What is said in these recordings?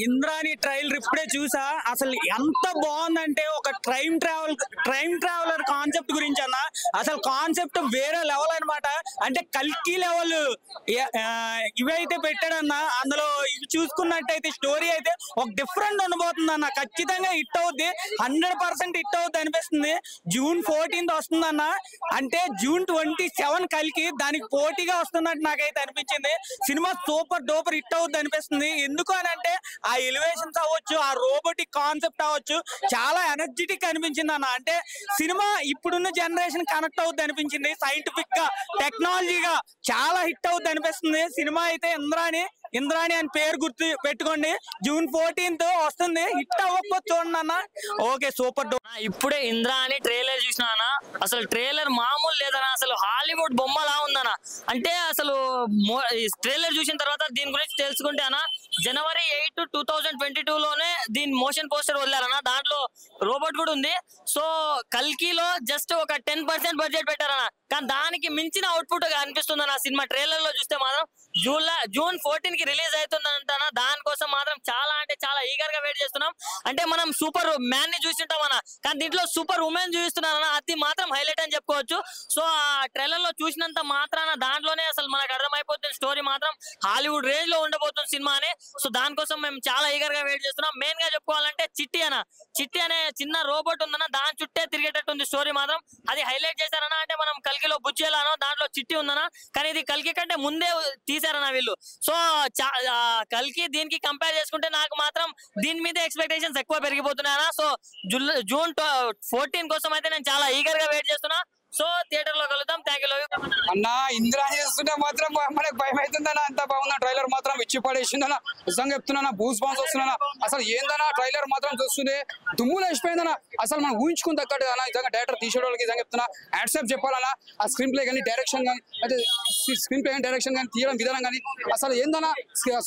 Indrani trailer ఇప్పుడే చూసా. అసలు ఎంత బాగుందంటే ఒక ట్రైమ్ ట్రావెలర్ కాన్సెప్ట్ గురించి అన్న. అసలు కాన్సెప్ట్ వేరే లెవెల్ అనమాట. అంటే కల్కి లెవెల్ ఇవైతే పెట్టాడన్న. అందులో ఇవి చూసుకున్నట్టయితే స్టోరీ అయితే ఒక డిఫరెంట్ ఉండబోతుంది అన్న. ఖచ్చితంగా హిట్ అవుద్ది, 100% హిట్ అవుద్ది అనిపిస్తుంది. June 14th వస్తుందన్న. అంటే June 27 కల్కి దానికి పోటీగా వస్తున్నట్టు నాకైతే అనిపించింది. సినిమా సూపర్ డూపర్ హిట్ అవుద్ది అనిపిస్తుంది. ఎందుకు అని అంటే ఆ ఎలివేషన్స్ అవ్వచ్చు, ఆ రోబోటిక్ కాన్సెప్ట్ అవ్వచ్చు, చాలా ఎనర్జెటిక్ అనిపించింది అన్న. అంటే సినిమా ఇప్పుడున్న జనరేషన్ కనెక్ట్ అవుద్ది అనిపించింది. సైంటిఫిక్ గా, టెక్నాలజీగా చాలా హిట్ అవుద్ది అనిపిస్తుంది. సినిమా అయితే ఇంద్రాణి అని పేరు గుర్తు పెట్టుకోండి. June 14th వస్తుంది. హిట్ అవ్వకపోతే చూడండి అన్న. Okay, super duper. ఇప్పుడే ఇంద్రాని ట్రైలర్ చూసినా. అసలు ట్రైలర్ మామూలు లేదన్నా. అసలు హాలీవుడ్ బొమ్మలా ఉందన్నా. అంటే అసలు ట్రైలర్ చూసిన తర్వాత దీని గురించి తెలుసుకుంటే అన్న, January 8, 2022లోనే దీని మోషన్ పోస్టర్ వదిలారన్న. దాంట్లో రోబోట్ కూడా ఉంది. సో కల్కిలో జస్ట్ ఒక 10% బడ్జెట్ పెట్టారన్న. కానీ దానికి మించిన అవుట్పుట్ అనిపిస్తుంది అన్న. సినిమా ట్రైలర్ లో చూస్తే మాత్రం June 14 కి రిలీజ్ అవుతుందంట. దానికోసం మాత్రం చాలా అంటే చాలా ఈగర్ గా వెయిట్ చేస్తున్నాం. అంటే మనం సూపర్ మ్యాన్ ని చూస్తుంటాం అన్న, కానీ దీంట్లో సూపర్ ఉమెన్ చూస్తున్నారన్న. అది మాత్రం హైలైట్ అని చెప్పుకోవచ్చు. సో ఆ ట్రైలర్ లో చూసినంత మాత్రాన దాంట్లోనే అసలు మనకు అర్థమైపోతుంది స్టోరీ మాత్రం హాలీవుడ్ రేంజ్ లో ఉండబోతుంది సినిమా అని. సో దానికోసం మేము చాలా ఈగర్ గా వెయిట్ చేస్తున్నాం. మెయిన్ గా చెప్పుకోవాలంటే చిట్టి అనే చిన్న రోబోట్ ఉందన్న. దాని చుట్టే తిరిగేటట్టు ఉంది స్టోరీ మాత్రం. అది హైలైట్ చేశారన్న. అంటే మనం కల్కిలో బుచ్చేలానో దాంట్లో చిట్టి ఉందన్న, కానీ ఇది కల్కి కంటే ముందే తీసారన్న వీళ్ళు. సో కల్కి దీనికి కంపేర్ చేసుకుంటే నాకు మాత్రం దీని మీద ఎక్స్పెక్టేషన్స్ ఎక్కువ పెరిగిపోతున్నాయన్నా. సో June 14 కోసం అయితే నేను చాలా ఈగర్ గా వెయిట్ చేస్తున్నా. సో థియేటర్ లో కలుద్దాం. Thank you. అన్న ఇంద్రాని చూస్తుంటే మాత్రం మనకు భయం అవుతుందన్న. అంత బాగుందా ట్రైలర్ మాత్రం ఇచ్చి పడేసిందన్న. నిజంగా చెప్తున్నా, బూస్ బాన్స్ వస్తున్నా. అసలు ఏందన్నా ట్రైలర్ మాత్రం చూస్తుంది దుమ్ములు వేసిపోయిందన్న. అసలు మనం ఊహించుకుని తగ్గట్టు అన్న. నిజంగా డైరెక్టర్ తీసే వాళ్ళకి నిజంగా చెప్తున్నా యాక్సెప్ట్ చెప్పాలన్నా. ఆ స్క్రీన్ ప్లే కానీ డైరెక్షన్ కానీ, అయితే స్క్రీన్ ప్లే కానీ డైరెక్షన్ కానీ తీయడం విధానం కానీ అసలు ఏందన్నా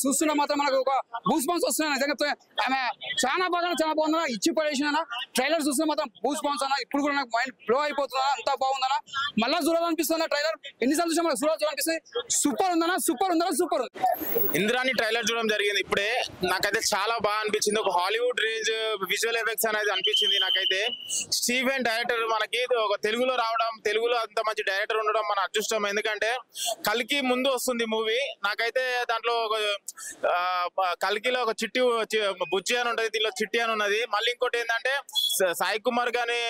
చూస్తున్నా మాత్రం మనకు ఒక బూస్ బాన్స్ వస్తున్నా. నిజంగా చెప్తున్నా ఆమె చాలా బాగుందన్న. ఇచ్చి పడేసిందన్న. ట్రైలర్ చూస్తే మాత్రం బూస్ బాన్స్ అన్న. ఇప్పుడు కూడా నాకు మైండ్ బ్లో అయిపోతున్నా. అంత బాగుందన్న. మళ్ళా చూడాలనిపిస్తుంది ట్రైలర్. ఎన్నిసార్లు చూసా మనకు చూడాలనిపిస్తుంది. సూపర్ ఉందన్న. సూపర్ ఉంది. ఇంద్రాని ట్రైలర్ చూడడం జరిగింది ఇప్పుడే. నాకైతే చాలా బాగా అనిపించింది. ఒక హాలీవుడ్ రేంజ్ విజువల్ ఎఫెక్ట్స్ అనేది అనిపించింది నాకైతే. స్టీవెన్ డైరెక్టర్ మనకి ఒక తెలుగులో రావడం, తెలుగులో అంత మంచి డైరెక్టర్ ఉండడం మన అదృష్టం. ఎందుకంటే కల్కి ముందు వస్తుంది మూవీ. నాకైతే దాంట్లో కల్కిలో ఒక చిట్టి బుచ్చి అని ఉంటది, దీనిలో చిట్టి అని ఉన్నది. మళ్ళీ ఇంకోటి ఏంటంటే సాయి కుమార్ గాని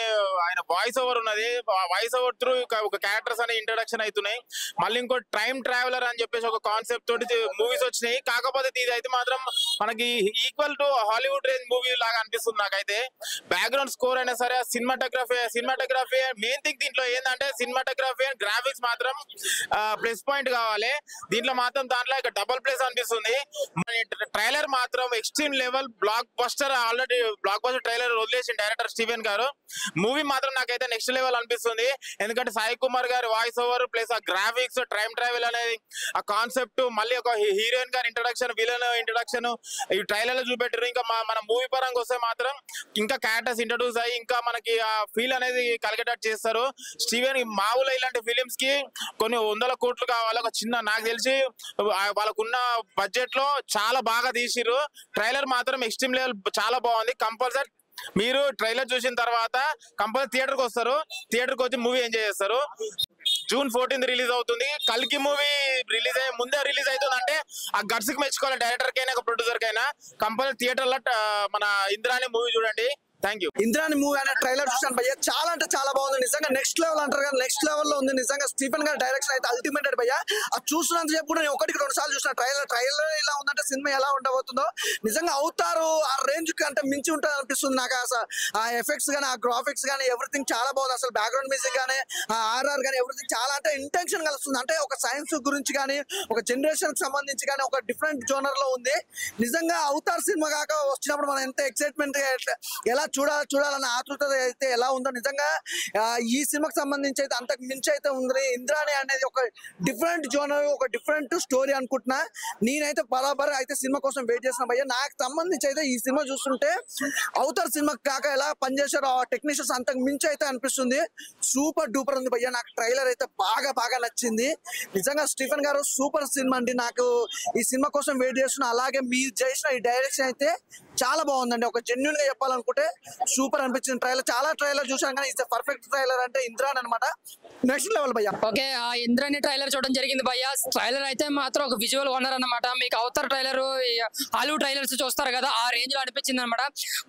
ఆయన వాయిస్ ఓవర్ ఉన్నది. వాయిస్ ఓవర్ త్రూ ఒక క్యారెక్టర్స్ అనే ఇంట్రడక్షన్ అవుతున్నాయి. మళ్ళీ ఇంకో టైమ్ ట్రావెలర్ అని చెప్పేసి ఒక కాన్సెప్ట్ తోటి మూవీస్ వచ్చినాయి. కాకపోతే ఇది అయితే మాత్రం మనకి equal to Hollywood range movie లాగా అనిపిస్తుంది నాకైతే. బ్యాక్గ్రౌండ్ స్కోర్ అయినా సరే, సినిమాటోగ్రఫీ మెయిన్ థింగ్ దీంట్లో ఏంటంటే సినిమాటోగ్రఫీ అండ్ గ్రాఫిక్స్ మాత్రం ప్లస్ పాయింట్ కావాలి. దీంట్లో మాత్రం దాంట్లో ఇక డబుల్ ప్లేస్ అనిపిస్తుంది. ట్రైలర్ మాత్రం extreme level block buster. Already block buster trailer వదిలేసిన డైరెక్టర్ స్టీవెన్ గారు. మూవీ మాత్రం నాకైతే నెక్స్ట్ లెవెల్ అనిపిస్తుంది. ఎందుకంటే సాయి కుమార్ గారి వాయిస్ ఓవర్ ప్లస్ ఆ గ్రాఫిక్స్, టైమ్ ట్రావెల్ అనేది ఆ కాన్సెప్ట్, మళ్ళీ ఒక హీరోయిన్ గారి ఇంట్రడక్షన్, విలన్ ఇంట్రడక్షన్ ఈ ట్రైలర్ లో చూపెట్టారు. ఇంకా మన మూవీ పరంగా వస్తే మాత్రం ఇంకా క్యారెక్టర్స్ ఇంట్రడ్యూస్ అయ్యి ఇంకా మనకి ఆ ఫీల్ అనేది కలిగేటట్టు చేస్తారు. స్టీవెన్ మామూలు ఇలాంటి ఫిలిమ్స్ కి కొన్ని 100 కోట్లు కావాలి. ఒక చిన్న నాకు తెలిసి వాళ్ళకున్న బడ్జెట్ లో చాలా బాగా తీసిర్రు. ట్రైలర్ మాత్రం ఎక్స్ట్రీమ్ లెవెల్ చాలా బాగుంది. కంపల్సరీ మీరు ట్రైలర్ చూసిన తర్వాత కంపల్సరీ థియేటర్కి వస్తారు. థియేటర్కి వచ్చి మూవీ ఎంజాయ్ చేస్తారు. June 14 రిలీజ్ అవుతుంది. కల్కి మూవీ రిలీజ్ అయ్యే ముందే రిలీజ్ అవుతుంది అంటే ఆ గట్స్ కి మెచ్చుకోవాలి డైరెక్టర్ కైనా ప్రొడ్యూసర్ కైనా. కంపల్సరీ థియేటర్ లో మన ఇంద్రాని మూవీ చూడండి. Thank you. ఇంద్రాని మూవీ అనే ట్రైలర్ చూసాను భయ్య. చాలా అంటే చాలా బాగుంది. నిజంగా నెక్స్ట్ లెవెల్ అంటారు కదా, నెక్స్ట్ లెవెల్ లో ఉంది. నిజంగా స్టీఫెన్ గారి డైరెక్షన్ అయితే అల్టిమేటెడ్ భయ్య. అది చూస్తున్నంత సేపు కూడా నేను 1-2 సార్లు చూసిన ట్రైలర్ ఇలా ఉందంటే సినిమా ఎలా ఉండబోతుందో నిజంగా అవుతారు ఆ రేంజ్ కంటే మించి ఉంటుంది అనిపిస్తుంది నాకు. అసలు ఆ ఎఫెక్ట్స్ కానీ, ఆ గ్రాఫిక్స్ కానీ ఎవ్రీథింగ్ చాలా బాగుంది. అసలు బ్యాక్గ్రౌండ్ మ్యూజిక్ కానీ, ఆ ఆర్ఆర్ కానీ ఎవ్రీథింగ్ చాలా అంటే ఇంటెన్షన్ కలుస్తుంది. అంటే ఒక సైన్స్ గురించి కానీ, ఒక జనరేషన్ కి సంబంధించి కానీ ఒక డిఫరెంట్ జోనర్ లో ఉంది. నిజంగా అవుతారు సినిమా కాక వచ్చినప్పుడు మనం ఎంత ఎక్సైట్మెంట్ ఎలా చూడాలన్న ఆతృత అయితే ఎలా ఉందో నిజంగా ఈ సినిమాకి సంబంధించి అయితే అంతకు మించి అయితే ఉంది. ఇంద్రాణి అనేది ఒక డిఫరెంట్ జోనర్, ఒక డిఫరెంట్ స్టోరీ అనుకుంటున్నా. నేనైతే బరాబర్ అయితే సినిమా కోసం వెయిట్ చేసిన భయ్య. నాకు సంబంధించి అయితే ఈ సినిమా చూస్తుంటే అవతార్ సినిమా కాక ఎలా పనిచేశారో ఆ టెక్నీషియన్స్ అంతకు మించి అయితే అనిపిస్తుంది. సూపర్ డూపర్ ఉంది భయ్య. నాకు ట్రైలర్ అయితే బాగా నచ్చింది. నిజంగా స్టీఫెన్ గారు సూపర్ సినిమా అండి. నాకు ఈ సినిమా కోసం వెయిట్ చేస్తున్నా. అలాగే మీరు చేసిన ఈ డైరెక్షన్ అయితే చాలా బాగుందండి. ఒక జెన్యున్ గా చెప్పాలనుకుంటే సూపర్ అనిపించింది. చాలా ట్రైలర్ చూసాను కానీ ఇట్స్ పర్ఫెక్ట్ ట్రైలర్ అంటే ఇంద్రాన్ అనమాట. నెక్స్ట్ లెవెల్ భయ్య. ఓకే, ఆ ఇంద్రాని ట్రైలర్ చూడడం జరిగింది భయ్య. ట్రైలర్ అయితే మాత్రం ఒక విజువల్ ఓనర్ అన్నమాట. మీకు అవతార్ ట్రైలర్, హాలీవుడ్ ట్రైలర్స్ చూస్తారు కదా, ఆ రేంజ్ లో అనిపించింది అనమాట.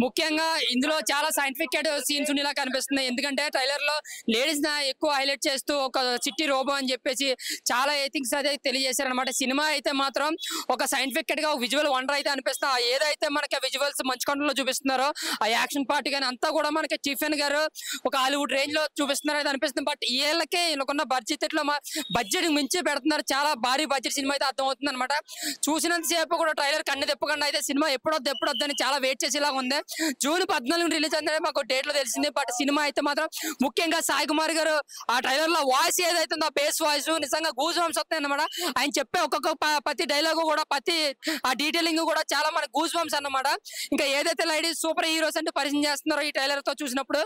ముఖ్యంగా ఇందులో చాలా సైంటిఫిక్ సీన్స్ ఉండేలా కనిపిస్తుంది. ఎందుకంటే ట్రైలర్ లో లేడీస్ ఎక్కువ హైలైట్ చేస్తూ ఒక చిట్టి రోబో అని చెప్పేసి చాలా ఎథిక్స్ అయితే తెలియజేశారనమాట. సినిమా అయితే మాత్రం ఒక సైంటిఫిక్ గా ఒక విజువల్ వండర్ అయితే అనిపిస్తుంది. ఏదైతే మనకి విజువల్స్ మంచి కంటెంట్ లో చూపిస్తున్నారో ఆ యాక్షన్ పార్ట్ కానీ అంతా కూడా మనకి స్టీఫెన్ గారు ఒక హాలీవుడ్ రేంజ్ లో చూపిస్తున్నారు అయితే అనిపిస్తుంది. బట్ వీళ్ళకే వీళ్ళకున్న బడ్జెట్ మించి పెడుతున్నారు. చాలా భారీ బడ్జెట్ సినిమా అయితే అర్థం అవుతుంది అనమాట. చూసినంత సేపు కూడా ట్రైలర్ కన్ను తిప్పకుండా అయితే సినిమా ఎప్పుడొద్దని చాలా వెయిట్ చేసేలాగా ఉంది. జూన్ 14 రిలీజ్ అనేది మాకు డేట్ లో తెలిసింది. బట్ సినిమా అయితే మాత్రం ముఖ్యంగా సాయి కుమార్ గారు ఆ ట్రైలర్ లో వాయిస్ ఏదైతే ఉందో బేస్ వాయిస్ నిజంగా గూజ్ బంప్స్ వస్తాయి అన్నమాట. ఆయన చెప్పే ఒక్కొక్క ప్రతి డైలాగ్ కూడా ప్రతి ఆ డీటెయిలింగ్ కూడా చాలా మనకి గూజ్ బంప్స్ అన్నమాట. ఇంకా ఏదైతే లేడీస్ సూపర్ హీరోస్ అంటే పరిచయం చేస్తున్నారో ఈ ట్రైలర్ తో చూసినప్పుడు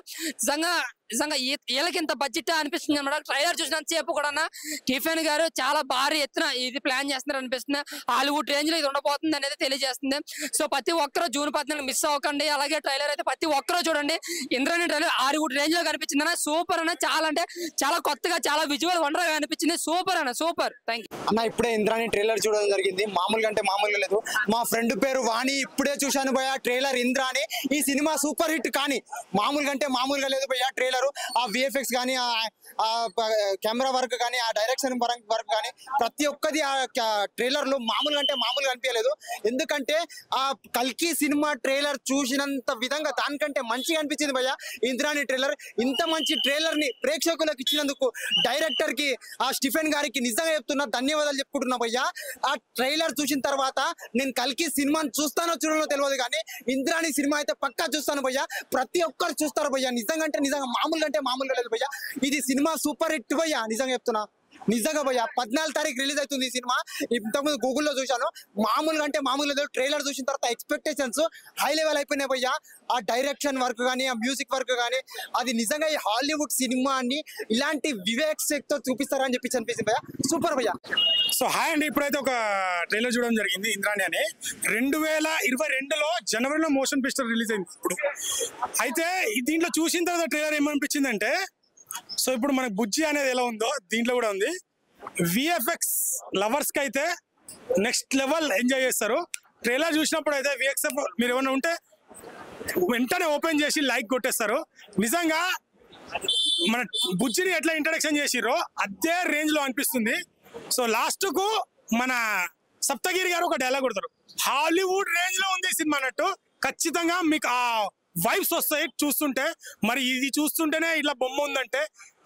నిజంగా వీళ్ళకి ఇంత బడ్జెట్ అనిపిస్తుంది అనమాట. ట్రైలర్ చూసినంత సేపు కూడా స్టీఫెన్ గారు చాలా భారీ ఎత్తున ఇది ప్లాన్ చేస్తున్నారు అనిపిస్తుంది. హాలీవుడ్ రేంజ్ లో ఇది ఉండబోతుంది అనేది తెలియజేస్తుంది. సో ప్రతి ఒక్కరు జూన్ 14 మిస్ అవ్వకండి. అలాగే ట్రైలర్ అయితే ప్రతి ఒక్కరు చూడండి. ఇంద్రాని ట్రైలర్ హాలీవుడ్ రేంజ్ లో కనిపించింది అన్న. సూపర్ అన్న, చాలా అంటే చాలా కొత్తగా, చాలా విజువల్ వండర్ గా అనిపించింది. సూపర్ అన్న, సూపర్. థ్యాంక్ యూ అన్న. ఇప్పుడే ఇంద్రాని ట్రైలర్ చూడడం జరిగింది. మామూలుగా అంటే మామూలుగా లేదు. మా ఫ్రెండ్ పేరు వాణి, ఇప్పుడే చూశాను భయ్య ట్రైలర్ ఇంద్రాని. ఈ సినిమా సూపర్ హిట్ కానీ మామూలుగా అంటే మామూలుగా లేదు భయ్య. ట్రైలర్ ఆ విఎఫ్ఎక్స్ కానీ, ఆ కెమెరా వర్క్ కానీ, ఆ డైరెక్షన్ వర్క్ కానీ ప్రతి ఒక్కది ఆ ట్రైలర్ లో మామూలుగా అంటే మామూలుగా అనిపించలేదు. ఎందుకంటే ఆ కల్కి సినిమా ట్రైలర్ చూసినంత విధంగా దానికంటే మంచిగా అనిపించింది భయ్య ఇంద్రాని ట్రైలర్. ఇంత మంచి ట్రైలర్ ని ప్రేక్షకులకు ఇచ్చినందుకు డైరెక్టర్ కి, ఆ స్టీఫెన్ గారికి నిజంగా చెప్తున్నా ధన్యవాదాలు చెప్పుకుంటున్నా భయ్య. ఆ ట్రైలర్ చూసిన తర్వాత నేను కల్కి సినిమాని చూస్తానో చూడనో తెలియదు కానీ ఇంద్రాని సినిమా అయితే పక్కా చూస్తాను భయ్య. ప్రతి ఒక్కరు చూస్తారు భయ్య. నిజంగా అంటే నిజంగా మామూలుగా అంటే మామూలుగా లేదు భయ్య. ఇది సినిమా సూపర్ హిట్ భయ్య. నిజంగా చెప్తున్నా, నిజంగా భయ్య. 14 తారీఖు రిలీజ్ అవుతుంది ఈ సినిమా. ఇంతకుముందు గూగుల్లో చూశాను. మామూలుగా అంటే మామూలుగా లేదు. ట్రైలర్ చూసిన తర్వాత ఎక్స్పెక్టేషన్స్ హై లెవెల్ అయిపోయినాయి భయ్య. ఆ డైరెక్షన్ వర్క్ కానీ, ఆ మ్యూజిక్ వర్క్ కానీ అది నిజంగా ఈ హాలీవుడ్ సినిమాని ఇలాంటి వివేక్తో చూపిస్తారని చెప్పి అనిపించింది భయ్య. సూపర్ భయ్య. సో హాయ్ అండి. ఇప్పుడైతే ఒక ట్రైలర్ చూడడం జరిగింది ఇంద్రాణి అని. 2022లో జనవరిలో మోషన్ పిక్చర్ రిలీజ్ అయింది. ఇప్పుడు అయితే దీంట్లో చూసిన తర్వాత ట్రైలర్ ఏమనిపించిందంటే, సో ఇప్పుడు మనకు బుజ్జి అనేది ఎలా ఉందో దీంట్లో కూడా ఉంది. విఎఫ్ఎక్స్ లవర్స్ కి అయితే నెక్స్ట్ లెవెల్ ఎంజాయ్ చేస్తారు. ట్రైలర్ చూసినప్పుడు అయితే విఎక్స్ఎఫ్ మీరు ఏమైనా ఉంటే వెంటనే ఓపెన్ చేసి లైక్ కొట్టేస్తారు. నిజంగా మన బుజ్జిని ఎట్లా ఇంట్రడక్షన్ చేసిరో అదే రేంజ్ లో అనిపిస్తుంది. సో లాస్ట్ కు మన సప్తగిరి గారు ఒక డైలాగ్ కొడతారు, హాలీవుడ్ రేంజ్ లో ఉంది సినిమా అన్నట్టు. ఖచ్చితంగా మీకు ఆ వైబ్స్ వస్తాయి చూస్తుంటే. మరి ఇది చూస్తుంటేనే ఇట్లా బొమ్మ ఉందంటే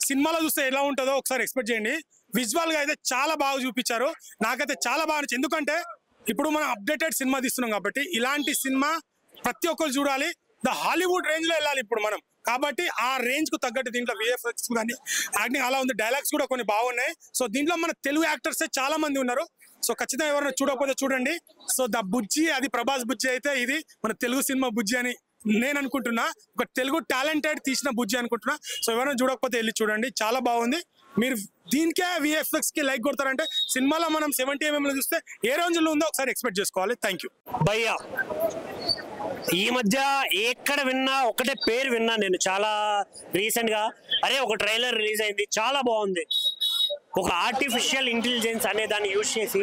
సినిమాలో చూస్తే ఎలా ఉంటుందో ఒకసారి ఎక్స్పెక్ట్ చేయండి. విజువల్ గా అయితే చాలా బాగా చూపించారు. నాకైతే చాలా బాగా నచ్చింది. ఎందుకంటే ఇప్పుడు మనం అప్డేటెడ్ సినిమా తీస్తున్నాం కాబట్టి ఇలాంటి సినిమా ప్రతి ఒక్కరు చూడాలి. హాలీవుడ్ రేంజ్ లో వెళ్ళాలి ఇప్పుడు మనం. కాబట్టి ఆ రేంజ్ కు తగ్గట్టు దీంట్లో విఎఫ్ఎక్స్ కానీ యాక్టింగ్ అలా ఉంది. డైలాగ్స్ కూడా కొన్ని బాగున్నాయి. సో దీంట్లో మన తెలుగు యాక్టర్స్ చాలా మంది ఉన్నారు. సో ఖచ్చితంగా ఎవరైనా చూడకపోతే చూడండి. సో ద బుజ్జి, అది ప్రభాస్ బుజ్జి అయితే ఇది మన తెలుగు సినిమా బుజ్జి అని నేను అనుకుంటున్నా. ఒక తెలుగు టాలెంటెడ్ తీసిన బుజ్జి అనుకుంటున్నా. సో ఎవరైనా చూడకపోతే వెళ్ళి చూడండి, చాలా బాగుంది. మీరు దీనికే విఎఫ్ఎక్స్ కి లైక్ కొడతారంటే సినిమాలో మనం 70mm లో చూస్తే ఏ రేంజ్లో ఉందో ఒకసారి ఎక్స్పెక్ట్ చేసుకోవాలి. థ్యాంక్ యూ భయ్యా. ఈ మధ్య ఎక్కడ విన్నా ఒకటే పేరు విన్నా నేను చాలా రీసెంట్ గా. అరే ఒక ట్రైలర్ రిలీజ్ అయింది, చాలా బాగుంది. ఒక ఆర్టిఫిషియల్ ఇంటెలిజెన్స్ అనే దాన్ని యూజ్ చేసి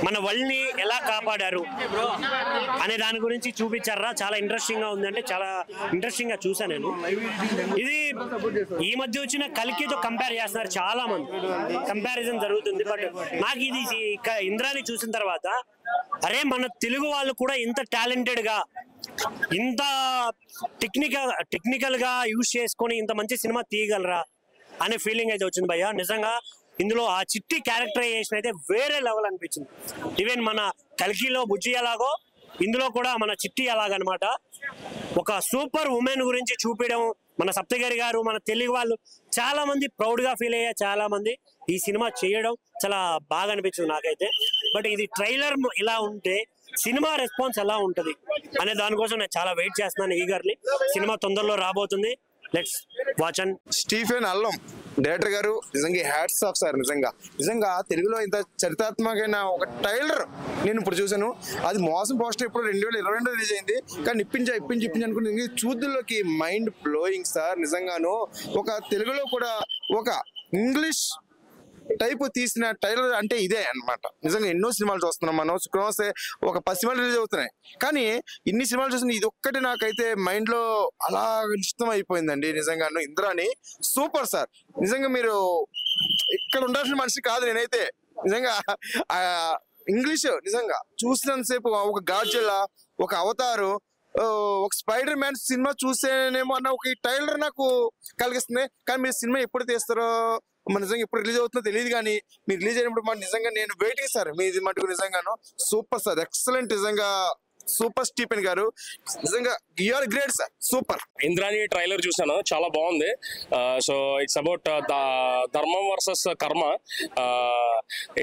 మన వరల్డ్ ని ఎలా కాపాడారు అనే దాని గురించి చూపించారా. చాలా ఇంట్రెస్టింగ్ గా ఉంది. అంటే చాలా ఇంట్రెస్టింగ్ గా చూసాను నేను. ఇది ఈ మధ్య వచ్చిన కల్కితో కంపేర్ చేస్తున్నారు చాలా మంది, కంపారిజన్ జరుగుతుంది. బట్ నాకు ఇది ఇంద్రాని చూసిన తర్వాత అరే మన తెలుగు వాళ్ళు కూడా ఇంత టాలెంటెడ్ గా, ఇంత టెక్నికల్ గా యూజ్ చేసుకొని ఇంత మంచి సినిమా తీయగలరా అనే ఫీలింగ్ అయితే వచ్చింది భయ్య. నిజంగా ఇందులో ఆ చిట్టి క్యారెక్టరైజేషన్ అయితే వేరే లెవెల్ అనిపించింది. ఈవెన్ మన కల్కిలో బుజ్జి ఎలాగో ఇందులో కూడా మన చిట్టి అలాగనమాట. ఒక సూపర్ ఉమెన్ గురించి చూపించడం, మన సప్తగిరి గారు, మన తెలుగు వాళ్ళు చాలా మంది ప్రౌడ్ గా ఫీల్ అయ్యే చాలా మంది ఈ సినిమా చేయడం చాలా బాగా అనిపించింది నాకైతే. బట్ ఇది ట్రైలర్ ఇలా ఉంటే సినిమా రెస్పాన్స్ ఎలా ఉంటది అనే దానికోసం నేను చాలా వెయిట్ చేస్తున్నాను ఈగర్లీ. సినిమా తొందరలో రాబోతుంది. Let's watch. అండ్ స్టీఫెన్ అల్లం డైరెక్టర్ గారు నిజంగా హ్యాట్స్ ఆఫ్ సార్. నిజంగా తెలుగులో ఇంత చరిత్రాత్మకమైన ఒక ట్రైలర్ నేను ఇప్పుడు చూసాను. అది మోసం పోస్టర్ ఇప్పుడు 2022 రిలీజ్ అయింది, కానీ ఇప్పించి అనుకుంటుంది. చూద్దుల్లోకి మైండ్ బ్లోయింగ్ సార్. నిజంగాను ఒక తెలుగులో కూడా ఒక ఇంగ్లీష్ టైప్ తీసిన ట్రైలర్ అంటే ఇదే అన్నమాట. నిజంగా ఎన్నో సినిమాలు చూస్తున్నాం మనం. శుక్రవారం ఒక 10 సినిమాలు రిలీజ్ అవుతున్నాయి, కానీ ఇన్ని సినిమాలు చూసిన ఇది ఒక్కటి నాకైతే మైండ్ లో అలా నిశ్చితం అయిపోయిందండి. నిజంగాను ఇంద్రాని సూపర్ సార్. నిజంగా మీరు ఇక్కడ ఉండాల్సిన మనిషి కాదు నేనైతే. నిజంగా ఇంగ్లీష్ నిజంగా చూసినంతసేపు ఒక గాడ్జిల్లా, ఒక అవతారు, ఒక స్పైడర్ మ్యాన్ సినిమా చూసేనేమో అన్న ఒక ట్రైలర్ నాకు కలిగిస్తుంది. కానీ మీరు సినిమా ఎప్పుడు తీస్తారో నిజంగా ఎప్పుడు రిలీజ్ అవుతుందో తెలియదు, కానీ మీరు రిలీజ్ అయినప్పుడు నిజంగా నేను వెయిటింగ్ సార్. మీది మటుకు నిజంగాను సూపర్ సార్, ఎక్సలెంట్. నిజంగా సూపర్ స్టీఫెన్ గారు, నిజంగా you're great sir, super. Indrani trailer చూసాను, చాలా బాగుంది. సో ఇట్స్ అబౌట్ ధర్మం వర్సెస్ కర్మ.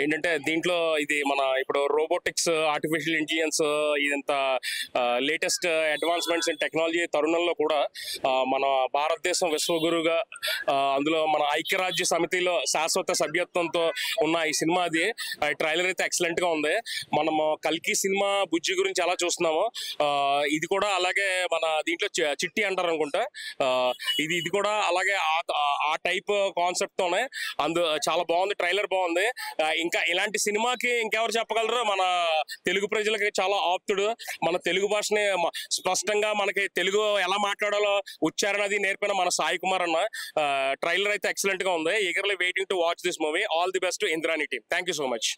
ఏంటంటే దీంట్లో ఇది మన ఇప్పుడు రోబోటిక్స్, ఆర్టిఫిషియల్ ఇంటెలిజెన్స్, ఇదంతా లేటెస్ట్ అడ్వాన్స్మెంట్స్ ఇన్ టెక్నాలజీ తరుణంలో కూడా మన భారతదేశం విశ్వగురుగా, అందులో మన ఐక్యరాజ్య సమితిలో శాశ్వత సభ్యత్వంతో ఉన్న ఈ సినిమా, అది ట్రైలర్ అయితే ఎక్సలెంట్ గా ఉంది. మనము కల్కి సినిమా బుజ్జి గురించి ఎలా చూస్తున్నాము, ఇది కూడా అలాగే మన దీంట్లో చిట్టి అంటారు అనుకుంటా. ఇది కూడా అలాగే ఆ టైప్ కాన్సెప్ట్ తోనే చాలా బాగుంది. ట్రైలర్ బాగుంది. ఇంకా ఇలాంటి సినిమాకి ఇంకెవరు చెప్పగలరు? మన తెలుగు ప్రజలకి చాలా ఆప్తుడు. మన తెలుగు భాషని స్పష్టంగా మనకి తెలుగు ఎలా మాట్లాడాలో ఉచ్చారణ అది నేర్పిన మన సాయి కుమార్ అన్న. ట్రైలర్ అయితే ఎక్సలెంట్ గా ఉంది. Eagerly waiting to watch this movie. All the best Indrani team. Thank you so much.